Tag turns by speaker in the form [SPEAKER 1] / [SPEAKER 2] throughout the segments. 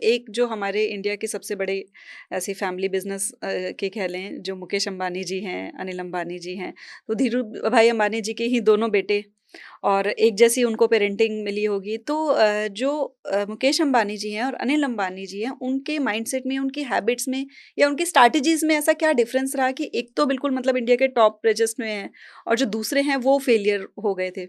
[SPEAKER 1] एक जो हमारे इंडिया के सबसे बड़े ऐसे फैमिली बिजनेस के कह लें, जो मुकेश अंबानी जी हैं, अनिल अंबानी जी हैं, तो धीरू भाई अंबानी जी के ही दोनों बेटे और एक जैसी उनको पेरेंटिंग मिली होगी। तो जो मुकेश अंबानी जी हैं और अनिल अंबानी जी हैं, उनके माइंडसेट में, उनकी हैबिट्स में या उनकी स्ट्रैटेजीज में ऐसा क्या डिफरेंस रहा कि एक तो बिल्कुल मतलब इंडिया के टॉप रजिस्ट में हैं और जो दूसरे हैं वो फेलियर हो गए थे?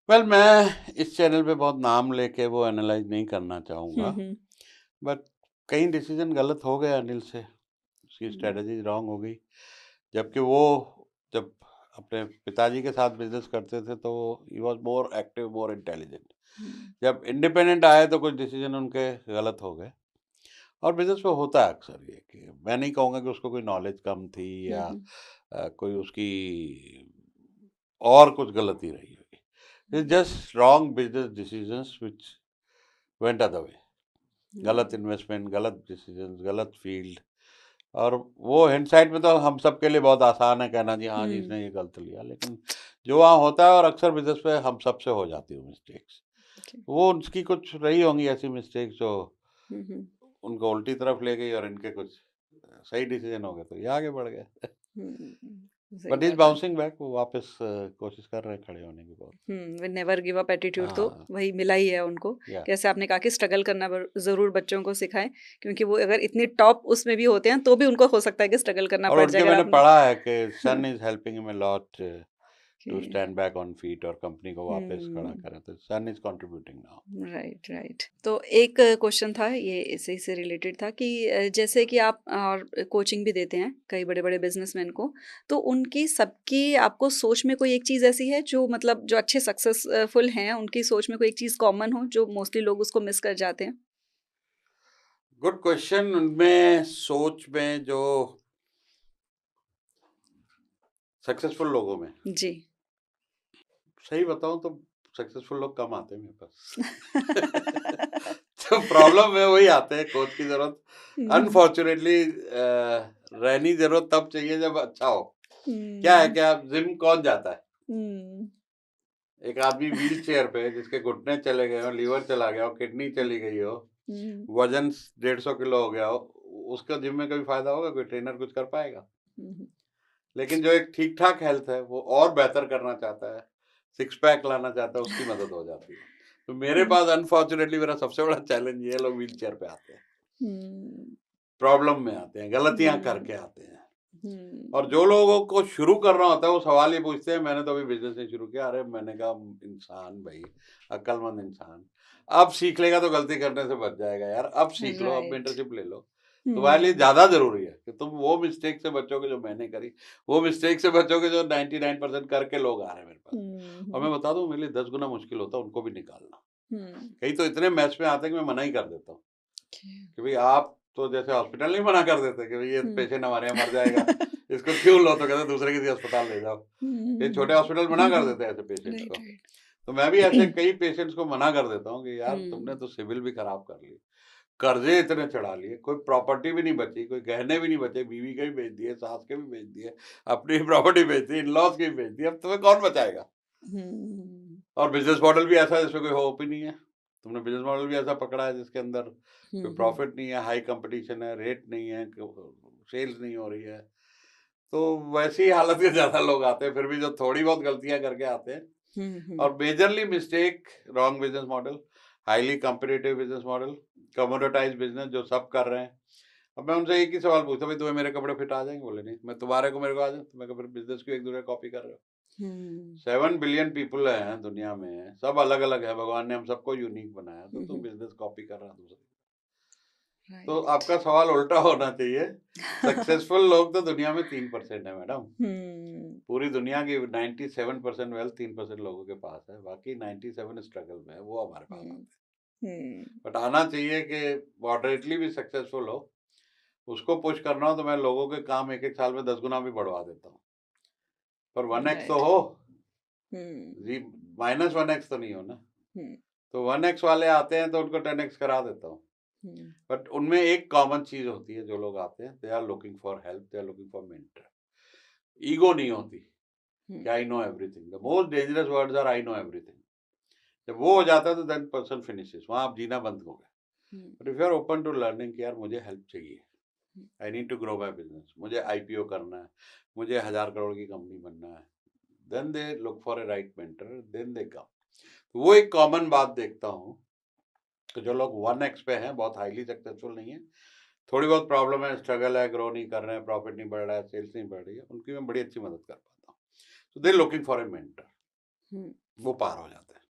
[SPEAKER 2] वेल मैं इस चैनल पे बहुत नाम लेके वो एनालाइज नहीं करना चाहूँगा,
[SPEAKER 1] हम्म।
[SPEAKER 2] बट कई डिसीजन गलत हो गए अनिल से, उसकी
[SPEAKER 1] हम्म।
[SPEAKER 2] स्ट्रेटजी रॉन्ग हो गई। जबकि वो जब अपने पिताजी के साथ बिजनेस करते थे तो he was more active, more intelligent.
[SPEAKER 1] Hmm.
[SPEAKER 2] जब इंडिपेंडेंट आए तो कुछ डिसीजन उनके गलत हो गए। और बिजनेस में होता है अक्सर ये कि मैं नहीं कहूँगा कि उसको कोई नॉलेज कम थी या
[SPEAKER 1] हम्म।
[SPEAKER 2] कोई उसकी और कुछ गलती रही होगी। It's just wrong business decisions which went other way. गलत इन्वेस्टमेंट, गलत डिसीजंस, गलत फील्ड। और वो हिंडसाइट में तो हम सब के लिए बहुत आसान है कहना जी हाँ जी
[SPEAKER 1] हम्म।
[SPEAKER 2] इसने ये गलत लिया, लेकिन जो वहाँ होता है और अक्सर बिजनेस पे हम सब से हो जाती है मिस्टेक्स,
[SPEAKER 1] Okay.
[SPEAKER 2] वो उसकी कुछ रही होंगी ऐसी मिस्टेक्स जो
[SPEAKER 1] हम्म।
[SPEAKER 2] उनको उल्टी तरफ ले गई और इनके कुछ सही डिसीजन हो गए तो ये आगे बढ़ गए।
[SPEAKER 1] सही
[SPEAKER 2] बट इज
[SPEAKER 1] बात है।
[SPEAKER 2] बाउंसिंग बैक, वो वापस कोशिश कर रहे हैं खड़े होने की बहुत।
[SPEAKER 1] वे नेवर गिव अप एटीट्यूड तो
[SPEAKER 2] हाँ।
[SPEAKER 1] वही मिला ही है उनको।
[SPEAKER 2] या
[SPEAKER 1] कैसे आपने कहा कि स्ट्रगल करना ज़रूर बच्चों को सिखाएं, क्योंकि वो अगर इतनी टॉप उसमें भी होते हैं तो भी उनको हो सकता है कि स्ट्रगल करना
[SPEAKER 2] और
[SPEAKER 1] पड़ जाए
[SPEAKER 2] उनके
[SPEAKER 1] अगर
[SPEAKER 2] मैंने
[SPEAKER 1] आपने।
[SPEAKER 2] पढ़ा है कि
[SPEAKER 1] हाँ,
[SPEAKER 2] son is helping him a lot to
[SPEAKER 1] कि
[SPEAKER 2] स्टैंड बैक ऑन फीट और कंपनी को वापस खड़ा
[SPEAKER 1] हम्म।
[SPEAKER 2] करें, तो son is contributing now.
[SPEAKER 1] Right, right. तो एक क्वेश्चन था, ये इसी से रिलेटेड था कि जैसे कि आप और कोचिंग भी देते हैं कई बड़े बड़े बिजनेसमैन को, तो उनकी सबकी आपको सोच में कोई एक चीज़ ऐसी है जो मतलब जो अच्छे सक्सेसफुल हैं उनकी सोच में कोई एक चीज़ कॉमन हो जो मोस्टली लोग उसको मिस कर जाते हैं?
[SPEAKER 2] Good question. उनमें सोच में जो सक्सेसफुल लोगों में,
[SPEAKER 1] जी।
[SPEAKER 2] सही बताऊं तो सक्सेसफुल लोग कम आते हैं मेरे पास। तो प्रॉब्लम में वही आते हैं, कोच की जरूरत
[SPEAKER 1] हुँ,
[SPEAKER 2] अनफॉर्चुनेटली रहनी जरूरत तब चाहिए जब अच्छा हो। क्या है
[SPEAKER 1] हुँ,
[SPEAKER 2] कि आप जिम कौन जाता है?
[SPEAKER 1] हुँ,
[SPEAKER 2] एक आदमी व्हील चेयर पे जिसके घुटने चले गए हो, लीवर चला गया हो, किडनी चली गई हो,
[SPEAKER 1] हुँ,
[SPEAKER 2] वजन 150 किलो हो गया हो, उसका जिम में कभी फायदा होगा? कोई ट्रेनर कुछ कर पाएगा?
[SPEAKER 1] हुँ,
[SPEAKER 2] लेकिन जो एक ठीक ठाक हेल्थ है वो और बेहतर करना चाहता है, सिक्स पैक लाना चाहता है, उसकी मदद हो जाती है। तो मेरे
[SPEAKER 1] हुँ,
[SPEAKER 2] पास अनफॉर्चुनेटली मेरा सबसे बड़ा चैलेंज ये है, लोग व्हील चेयर पे आते हैं,
[SPEAKER 1] हुँ,
[SPEAKER 2] प्रॉब्लम में आते हैं, गलतियां
[SPEAKER 1] हुँ,
[SPEAKER 2] करके आते हैं। और
[SPEAKER 1] हुँ,
[SPEAKER 2] जो लोगों को शुरू करना होता है वो सवाल ये पूछते हैं, मैंने तो अभी बिजनेस नहीं शुरू किया। अरे मैंने कहा इंसान भाई, अक्लमंद इंसान, अब सीख लेगा तो गलती करने से बच जाएगा यार। अब सीख लो, अब
[SPEAKER 1] राइट।
[SPEAKER 2] मेंटरशिप ले लो। तुम्हारे लिए
[SPEAKER 1] हुँ,
[SPEAKER 2] ज्यादा जरूरी है कि तुम वो मिस्टेक से बचोगे जो मैंने करी, वो मिस्टेक से बचोगे जो 99% करके लोग आ रहे हैं मेरे पास।
[SPEAKER 1] हुँ,
[SPEAKER 2] और
[SPEAKER 1] हुँ,
[SPEAKER 2] मैं बता दूं, मेरे लिए 10 गुना मुश्किल होता है उनको भी निकालना।
[SPEAKER 1] हुँ,
[SPEAKER 2] कई तो इतने मैच में आते हैं कि मैं मना ही कर देता हूँ
[SPEAKER 1] ओके।
[SPEAKER 2] कि भाई आप तो जैसे हॉस्पिटल नहीं मना कर देते कि भाई ये
[SPEAKER 1] हुँ।
[SPEAKER 2] पेशेंट हमारे यहाँ मर जाएगा, इसको क्यों लो, तो कहते दूसरे किसी अस्पताल ले जाओ। ये छोटे हॉस्पिटल मना कर देते हैं ऐसे पेशेंट्स
[SPEAKER 1] राइट,
[SPEAKER 2] को।
[SPEAKER 1] राइट।
[SPEAKER 2] तो मैं भी ऐसे कई पेशेंट्स को मना कर देता हूँ कि यार तुमने
[SPEAKER 1] हुँ,
[SPEAKER 2] तो सिविल भी खराब कर ली, कर्जे इतने चढ़ा लिए, कोई प्रॉपर्टी भी नहीं बची, कोई गहने भी नहीं बचे, बीवी के भी बेच दिए, सास के भी बेच दिए, अपनी प्रॉपर्टी बेच दी, इन लॉज की भी बेच दी, अब तुम्हें कौन बचाएगा?
[SPEAKER 1] हुँ,
[SPEAKER 2] और बिजनेस मॉडल भी ऐसा है जिसमें कोई होप ही नहीं है। तुमने बिजनेस मॉडल भी ऐसा पकड़ा है जिसके अंदर कोई
[SPEAKER 1] हुँ, हुँ,
[SPEAKER 2] प्रॉफिट नहीं है, हाई कंपटीशन है, रेट नहीं है, सेल्स नहीं हो रही है। तो वैसी हालत में ज्यादा लोग आते हैं, फिर भी जो थोड़ी बहुत गलतियां करके आते हैं।
[SPEAKER 1] हुँ, हुँ,
[SPEAKER 2] और majorly mistake wrong business model, highly competitive business model, commoditise business जो सब कर रहे हैं। अब मैं उनसे एक ही सवाल पूछता हूँ, भाई तुम्हें मेरे कपड़े फिट आ जाएंगे? बोले नहीं। मैं तुम्हारे को मेरे को आ जाए? तो मैं फिर बिजनेस की एक दूसरे कॉपी कर रहे हो।
[SPEAKER 1] हुँ,
[SPEAKER 2] 7 बिलियन पीपल हैं दुनिया में, सब अलग अलग है, भगवान ने हम सबको यूनिक बनाया, तो
[SPEAKER 1] हुँ,
[SPEAKER 2] तुम
[SPEAKER 1] हुँ,
[SPEAKER 2] बिजनेस कॉपी कर रहा दूसरे। तो
[SPEAKER 1] राइट।
[SPEAKER 2] आपका सवाल उल्टा होना चाहिए। सक्सेसफुल लोग तो दुनिया में 3% है मैडम।
[SPEAKER 1] हुँ,
[SPEAKER 2] पूरी दुनिया की 97% वेल्थ 3% लोगों के पास है, बाकी 97 स्ट्रगल में है, वो हमारे पास
[SPEAKER 1] हुँ,
[SPEAKER 2] आते
[SPEAKER 1] हुँ,
[SPEAKER 2] हैं। बट आना चाहिए कि मॉडरेटली भी सक्सेसफुल हो, उसको पुश करना हो तो मैं लोगों के काम एक एक साल में 10 गुना भी बढ़वा देता हूँ। पर 1x तो
[SPEAKER 1] राइट।
[SPEAKER 2] हो,
[SPEAKER 1] हुँ,
[SPEAKER 2] जी, -1x तो नहीं हो ना।
[SPEAKER 1] हुँ,
[SPEAKER 2] तो 1x वाले आते हैं तो उनको 10x करा देता हूँ।
[SPEAKER 1] हुँ,
[SPEAKER 2] बट उनमें एक कॉमन चीज होती है, जो लोग आते हैं they are looking for help, they are looking for mentor. Ego नहीं होती
[SPEAKER 1] हुँ,
[SPEAKER 2] कि I know everything. The most dangerous words are I know everything. जब वो हो जाता है तो देन पर्सन फिनिशेस, वहां आप जीना बंद हो गए। But if you are open to learning कि यार मुझे हेल्प चाहिए, I need to grow my business, मुझे आईपीओ करना है, मुझे 1000 करोड़ की कंपनी बनना है, then they look for a right mentor, then they come. वो एक कॉमन बात देखता हूँ कि जो लोग 1x पे हैं, बहुत हाईली सक्सेसफुल नहीं है, थोड़ी बहुत प्रॉब्लम है, स्ट्रगल है, ग्रो नहीं कर रहे हैं, प्रॉफिट नहीं बढ़ रहा है, सेल्स नहीं बढ़ रही है, उनकी मैं बड़ी अच्छी मदद कर पाता हूँ। So they looking for a mentor, वो पार हो जाते हैं।